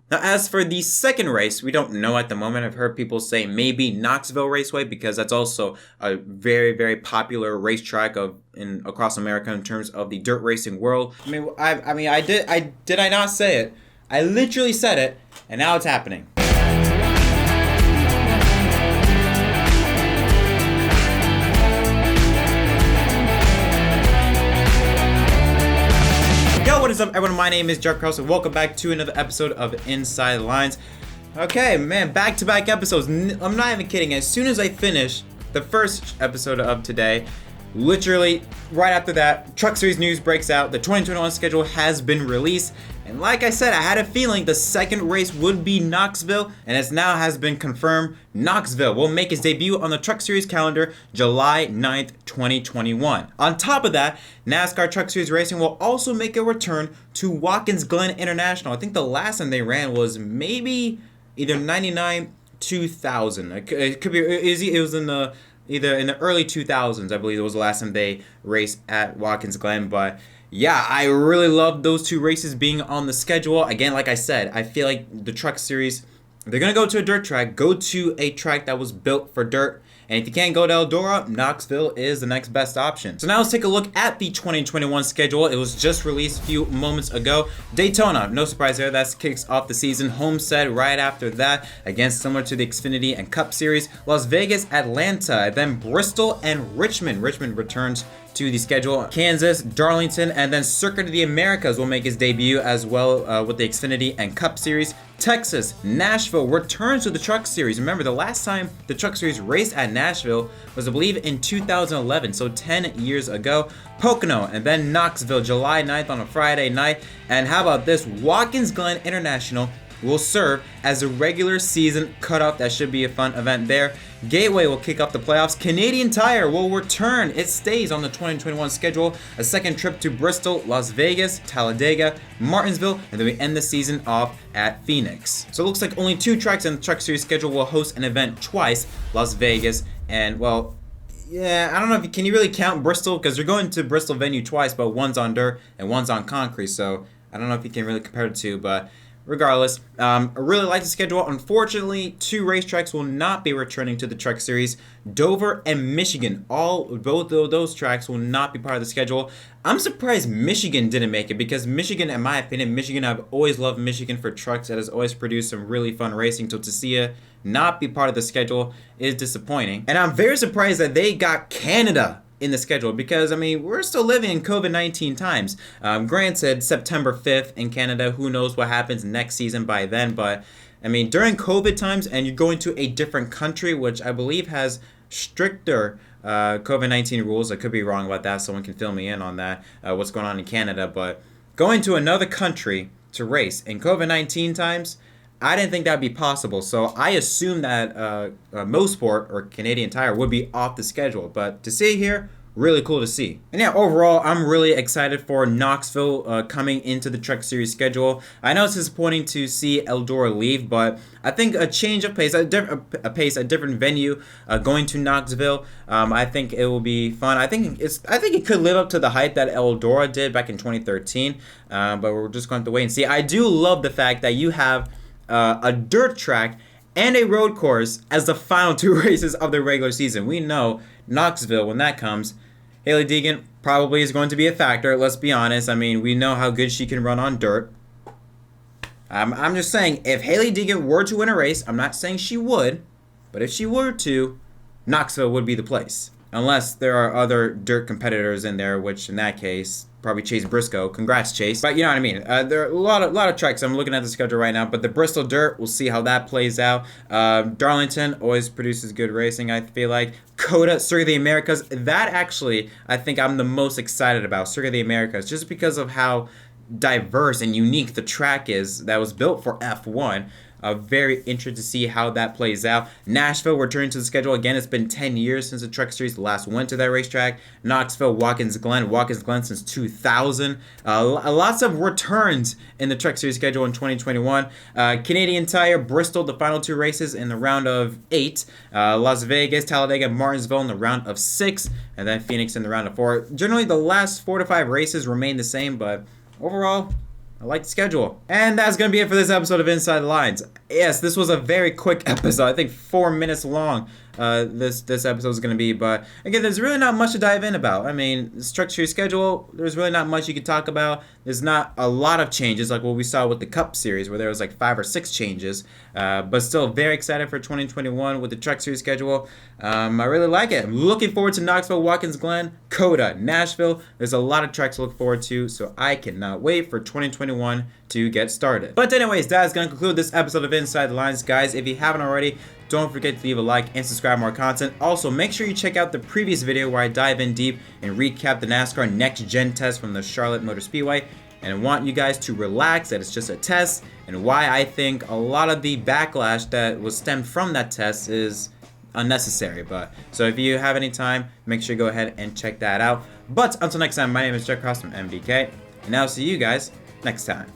Now, as for the second race, we don't know at the moment. I've heard people say maybe Knoxville Raceway because that's also a very, very popular racetrack across America in terms of the dirt racing world. Did I not say it? I literally said it, and now it's happening. What is up, everyone? My name is Jack Krause, and welcome back to another episode of Inside the Lines. Okay, man, back-to-back episodes. I'm not even kidding. As soon as I finish the first episode of today, literally right after that, Truck Series news breaks out. The 2021 schedule has been released, and like I said, I had a feeling the second race would be Knoxville, and as now has been confirmed, Knoxville will make its debut on the Truck Series calendar July 9th, 2021. On top of that, NASCAR Truck Series Racing will also make a return to Watkins Glen International. I think the last time they ran was maybe either 99, 2000. It could be, it was in the either in the early 2000s, I believe it was the last time they raced at Watkins Glen. But yeah, I really love those two races being on the schedule. Again, like I said, I feel like the Truck Series, they're going to go to a dirt track, go to a track that was built for dirt. And if you can't go to Eldora, Knoxville is the next best option. So now let's take a look at the 2021 schedule. It was just released a few moments ago. Daytona, no surprise there, that kicks off the season. Homestead right after that, again similar to the Xfinity and Cup Series. Las Vegas, Atlanta, then Bristol and Richmond. Richmond returns to the schedule. Kansas, Darlington, and then Circuit of the Americas will make its debut as well with the Xfinity and Cup Series. Texas, Nashville returns to the Truck Series. Remember, the last time the Truck Series raced at Nashville was, I believe, in 2011, so 10 years ago. Pocono, and then Knoxville, July 9th on a Friday night. And how about this? Watkins Glen International will serve as a regular season cutoff. That should be a fun event there. Gateway will kick off the playoffs. Canadian Tire will return. It stays on the 2021 schedule. A second trip to Bristol, Las Vegas, Talladega, Martinsville, and then we end the season off at Phoenix. So it looks like only two tracks in the Truck Series schedule will host an event twice, Las Vegas and, well, yeah, I don't know if can you really count Bristol, because you're going to Bristol venue twice, but one's on dirt and one's on concrete, so I don't know if you can really compare the two, but regardless, I really like the schedule. Unfortunately, two racetracks will not be returning to the Truck Series. Dover and Michigan, both of those tracks will not be part of the schedule. I'm surprised Michigan didn't make it, because Michigan, in my opinion, I've always loved Michigan for trucks. That has always produced some really fun racing. So to see it not be part of the schedule is disappointing. And I'm very surprised that they got Canada in the schedule, because, I mean, we're still living in COVID-19 times. Granted, September 5th in Canada, who knows what happens next season by then, but, I mean, during COVID times, and you're going to a different country, which I believe has stricter COVID-19 rules. I could be wrong about that. Someone can fill me in on that, what's going on in Canada, but going to another country to race in COVID-19 times, I didn't think that would be possible, so I assumed that Mosport or Canadian Tire would be off the schedule. But to see here, really cool to see. And yeah, overall, I'm really excited for Knoxville coming into the Truck Series schedule. I know it's disappointing to see Eldora leave, but I think a change of pace, a different venue, going to Knoxville, I think it will be fun. I think it could live up to the hype that Eldora did back in 2013, but we're just going to wait and see. I do love the fact that you have a dirt track and a road course as the final two races of the regular season. We know Knoxville, when that comes, Hailie Deegan probably is going to be a factor. Let's be honest. I mean, we know how good she can run on dirt. I'm just saying, if Hailie Deegan were to win a race, I'm not saying she would, but if she were to, Knoxville would be the place. Unless there are other dirt competitors in there, which in that case, probably Chase Briscoe. Congrats, Chase. But you know what I mean. There are a lot of tracks. I'm looking at the schedule right now, but the Bristol Dirt, we'll see how that plays out. Darlington always produces good racing, I feel like. COTA, Circuit of the Americas, that actually, I think I'm the most excited about, Circuit of the Americas, just because of how diverse and unique the track is that was built for F1. Very interested to see how that plays out. Nashville returning to the schedule. Again, it's been 10 years since the Truck Series last went to that racetrack. Knoxville, Watkins Glen since 2000. Lots of returns in the Truck Series schedule in 2021. Canadian Tire, Bristol, the final two races in the round of 8. Las Vegas, Talladega, Martinsville in the round of 6. And then Phoenix in the round of 4. Generally, the last 4 to 5 races remain the same, but overall, I like the schedule. And that's going to be it for this episode of Inside the Lines. Yes, this was a very quick episode. I think 4 minutes long this episode is going to be. But again, there's really not much to dive in about. I mean, structure your schedule, there's really not much you can talk about. There's not a lot of changes like what we saw with the Cup Series where there was like 5 or 6 changes. But still very excited for 2021 with the Truck Series schedule. I really like it. I'm looking forward to Knoxville, Watkins Glen, COTA, Nashville. There's a lot of tracks to look forward to, so I cannot wait for 2021 to get started. But anyways, that is going to conclude this episode of Inside the Lines. Guys, if you haven't already, don't forget to leave a like and subscribe for more content. Also, make sure you check out the previous video where I dive in deep and recap the NASCAR Next Gen test from the Charlotte Motor Speedway. And I want you guys to relax that it's just a test and why I think a lot of the backlash that was stemmed from that test is unnecessary. But so if you have any time, make sure you go ahead and check that out. But until next time, my name is JettMDK, and I'll see you guys next time.